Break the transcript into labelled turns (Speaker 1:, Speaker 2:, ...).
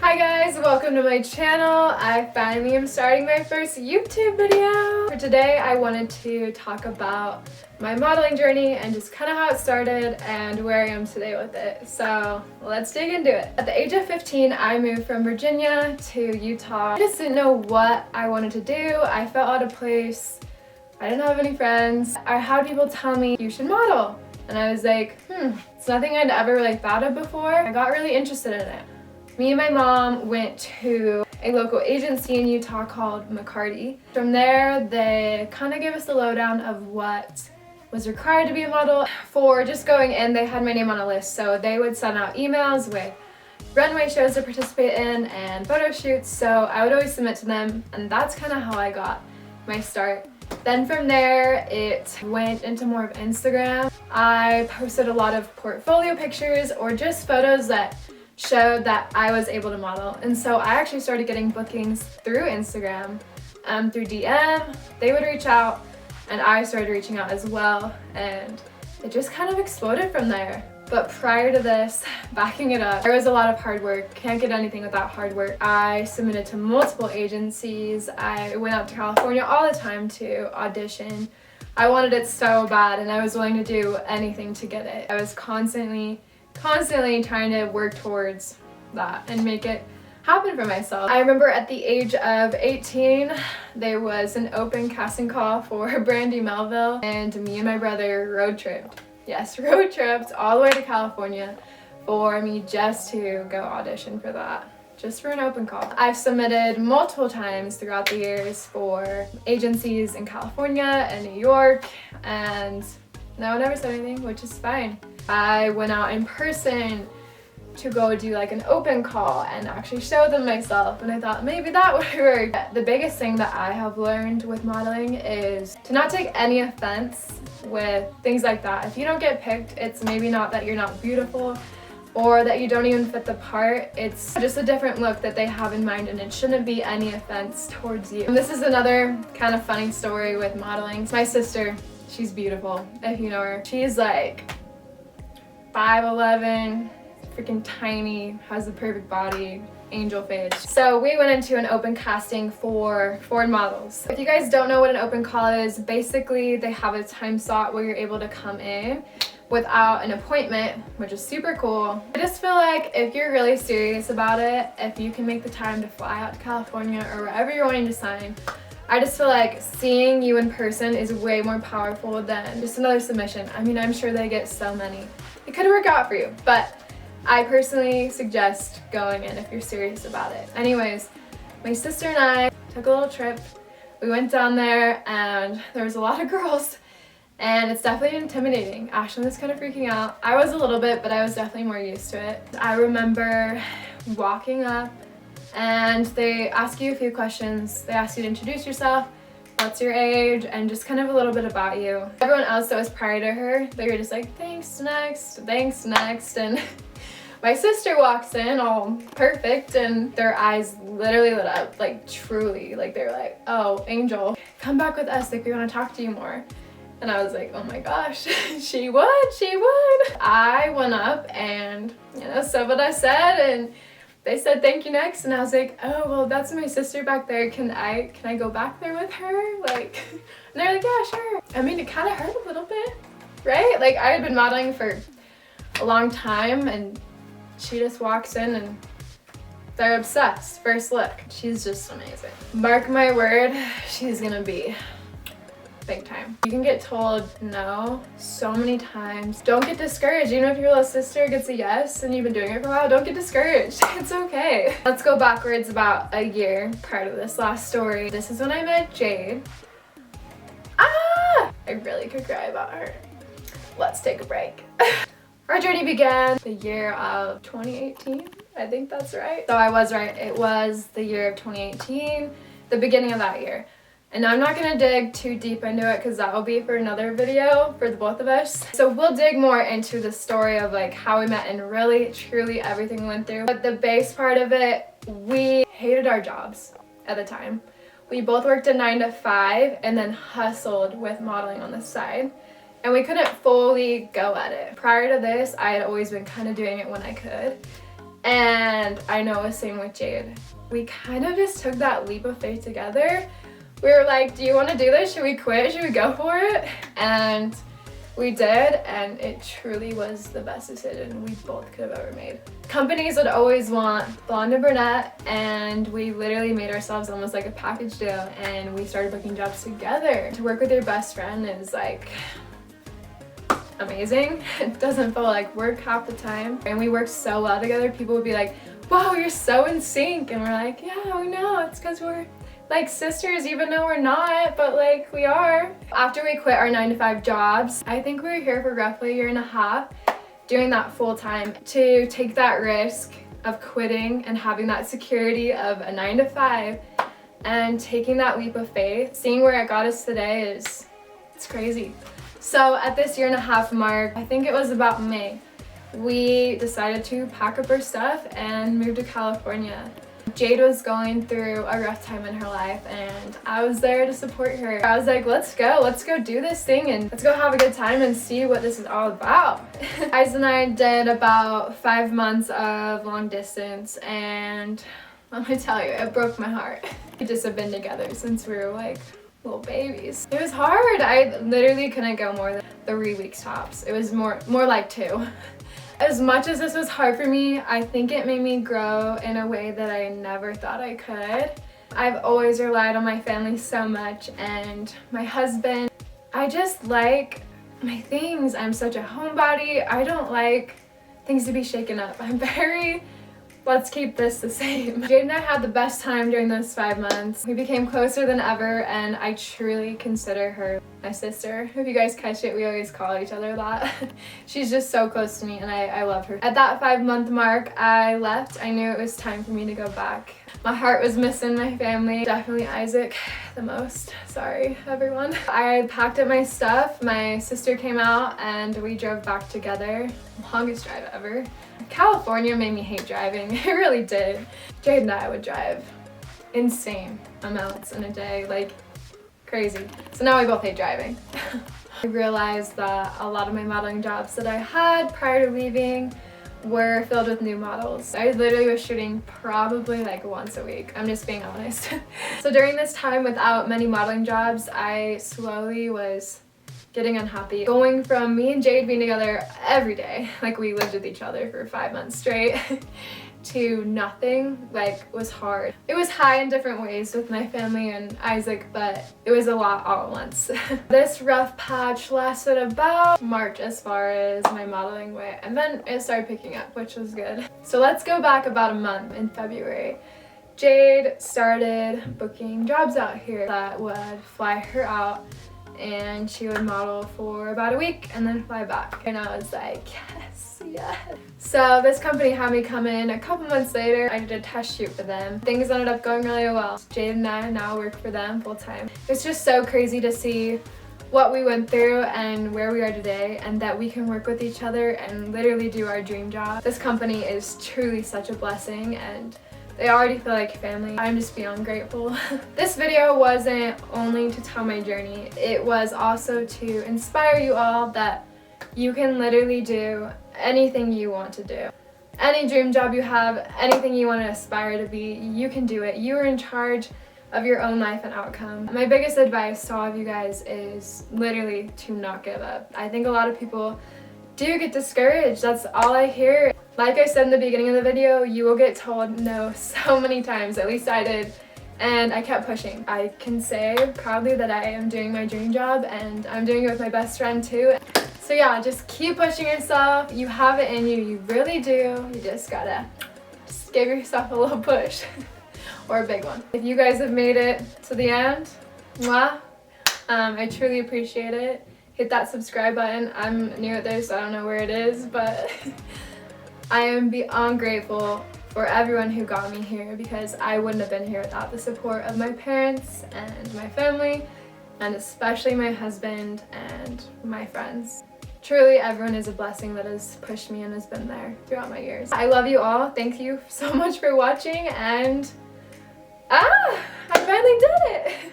Speaker 1: Hi guys, welcome to my channel. I finally am starting my first YouTube video. For today I wanted to talk about my modeling journey and just kind of how it started and where I am today with it. So let's dig into it. At the age of 15 I moved from Virginia to Utah. I just didn't know what I wanted to do. I felt out of place. I didn't have any friends. I had people tell me you should model. And I was like, it's nothing I'd ever really thought of before. I got really interested in it. Me and my mom went to a local agency in Utah called McCarty. From there, they kind of gave us the lowdown of what was required to be a model. For just going in, they had my name on a list, so they would send out emails with runway shows to participate in and photo shoots, so I would always submit to them, and that's kind of how I got my start. Then from there, it went into more of Instagram. I posted a lot of portfolio pictures or just photos that showed that I was able to model. And so I actually started getting bookings through Instagram, through DM. They would reach out and I started reaching out as well, and it just kind of exploded from there. But prior to this, backing it up, there was a lot of hard work. Can't get anything without hard work. I submitted to multiple agencies. I went out to California all the time to audition. I wanted it so bad and I was willing to do anything to get it. I was constantly trying to work towards that and make it happen for myself. I remember at the age of 18, there was an open casting call for Brandy Melville, and me and my brother road tripped. Yes, road tripped all the way to California for me just to go audition for that, just for an open call. I've submitted multiple times throughout the years for agencies in California and New York, and no one ever said anything, which is fine. I went out in person to go do like an open call and actually show them myself, and I thought maybe that would work. The biggest thing that I have learned with modeling is to not take any offense with things like that. If you don't get picked, it's maybe not that you're not beautiful or that you don't even fit the part. It's just a different look that they have in mind, and it shouldn't be any offense towards you. And this is another kind of funny story with modeling. My sister, she's beautiful, if you know her. She's like 5'11", freaking tiny, has the perfect body, angel face. So we went into an open casting for Ford models. If you guys don't know what an open call is, basically they have a time slot where you're able to come in without an appointment, which is super cool. I just feel like if you're really serious about it, if you can make the time to fly out to California or wherever you're wanting to sign, I just feel like seeing you in person is way more powerful than just another submission. I mean, I'm sure they get so many. It could work out for you, but I personally suggest going in if you're serious about it. Anyways, my sister and I took a little trip. We went down there and there was a lot of girls, and it's definitely intimidating. Ashlyn was kind of freaking out. I was a little bit, but I was definitely more used to it. I remember walking up and they ask you a few questions. They ask you to introduce yourself, what's your age, and just kind of a little bit about you. Everyone else that was prior to her, they were just like, thanks, next, and my sister walks in all perfect and their eyes literally lit up, like truly, like they were like, oh, Angel, come back with us, like we want to talk to you more. And I was like, oh my gosh, she would. I went up and, said what I said, and they said thank you next, and I was like, oh, well, that's my sister back there. Can I go back there with her? Like, and they're like, yeah, sure. I mean, it kind of hurt a little bit, right? Like, I had been modeling for a long time, and she just walks in and they're obsessed. First look, she's just amazing. Mark my word, she's gonna be big time. You can get told no so many times. Don't get discouraged. Even if your little sister gets a yes and you've been doing it for a while, don't get discouraged. It's okay. Let's go backwards about a year prior to this last story. This is when I met Jade. I really could cry about her. Let's take a break. Our journey began the year of 2018. I think that's right. So I was right. It was the year of 2018, the beginning of that year. And I'm not gonna dig too deep into it because that will be for another video for the both of us. So we'll dig more into the story of like how we met and really, truly everything we went through. But the base part of it, we hated our jobs at the time. We both worked a 9 to 5 and then hustled with modeling on the side. And we couldn't fully go at it. Prior to this, I had always been kind of doing it when I could. And I know the same with Jade. We kind of just took that leap of faith together. We were like, do you want to do this? Should we quit? Should we go for it? And we did, and it truly was the best decision we both could have ever made. Companies would always want blonde and brunette, and we literally made ourselves almost like a package deal, and we started booking jobs together. To work with your best friend is like amazing. It doesn't feel like work half the time, and we work so well together. People would be like, wow, you're so in sync, and we're like, yeah, we know, it's because we're like sisters, even though we're not, but like we are. After we quit our 9-to-5 jobs, I think we were here for roughly a year and a half, doing that full time. To take that risk of quitting and having that security of a 9-to-5 and taking that leap of faith, seeing where it got us today it's crazy. So at this 1.5 year mark, I think it was about May, we decided to pack up our stuff and move to California. Jade was going through a rough time in her life, and I was there to support her. I was like, let's go do this thing, and let's go have a good time and see what this is all about. Eyes and I did about 5 months of long distance, and let me tell you, it broke my heart. We just have been together since we were like little babies. It was hard. I literally couldn't go more than 3 weeks tops. It was more like 2. As much as this was hard for me, I think it made me grow in a way that I never thought I could. I've always relied on my family so much, and my husband. I just like my things. I'm such a homebody. I don't like things to be shaken up. I'm very, let's keep this the same. Jade and I had the best time during those 5 months. We became closer than ever, and I truly consider her my sister. If you guys catch it, we always call each other that. She's just so close to me, and I love her. At that 5-month mark, I left. I knew it was time for me to go back. My heart was missing my family. Definitely Isaac the most. Sorry, everyone. I packed up my stuff. My sister came out, and we drove back together. Longest drive ever. California made me hate driving. It really did. Jade and I would drive insane amounts in a day, like crazy. So now we both hate driving. I realized that a lot of my modeling jobs that I had prior to leaving were filled with new models. I literally was shooting probably like once a week. I'm just being honest. So during this time without many modeling jobs, I slowly was getting unhappy. Going from me and Jade being together every day, like we lived with each other for 5 months straight, to nothing, like, was hard. It was high in different ways with my family and Isaac, but it was a lot all at once. This rough patch lasted about March as far as my modeling went, and then it started picking up, which was good. So let's go back about a month in February. Jade started booking jobs out here that would fly her out, and she would model for about a week and then fly back. And I was like, yes, yes. So this company had me come in a couple months later. I did a test shoot for them. Things ended up going really well. Jade and I now work for them full time. It's just so crazy to see what we went through and where we are today, and that we can work with each other and literally do our dream job. This company is truly such a blessing, and they already feel like family. I'm just beyond grateful. This video wasn't only to tell my journey, it was also to inspire you all that you can literally do anything you want to do. Any dream job you have, anything you want to aspire to be, you can do it. You are in charge of your own life and outcome. My biggest advice to all of you guys is literally to not give up. I think a lot of people do get discouraged. That's all I hear. Like I said in the beginning of the video, you will get told no so many times, at least I did, and I kept pushing. I can say proudly that I am doing my dream job, and I'm doing it with my best friend too. So yeah, just keep pushing yourself. You have it in you, you really do. You just gotta give yourself a little push or a big one. If you guys have made it to the end, mwah, I truly appreciate it. Hit that subscribe button. I'm new at this, so I don't know where it is, but I am beyond grateful for everyone who got me here, because I wouldn't have been here without the support of my parents and my family, and especially my husband and my friends. Truly, everyone is a blessing that has pushed me and has been there throughout my years. I love you all. Thank you so much for watching, and I finally did it!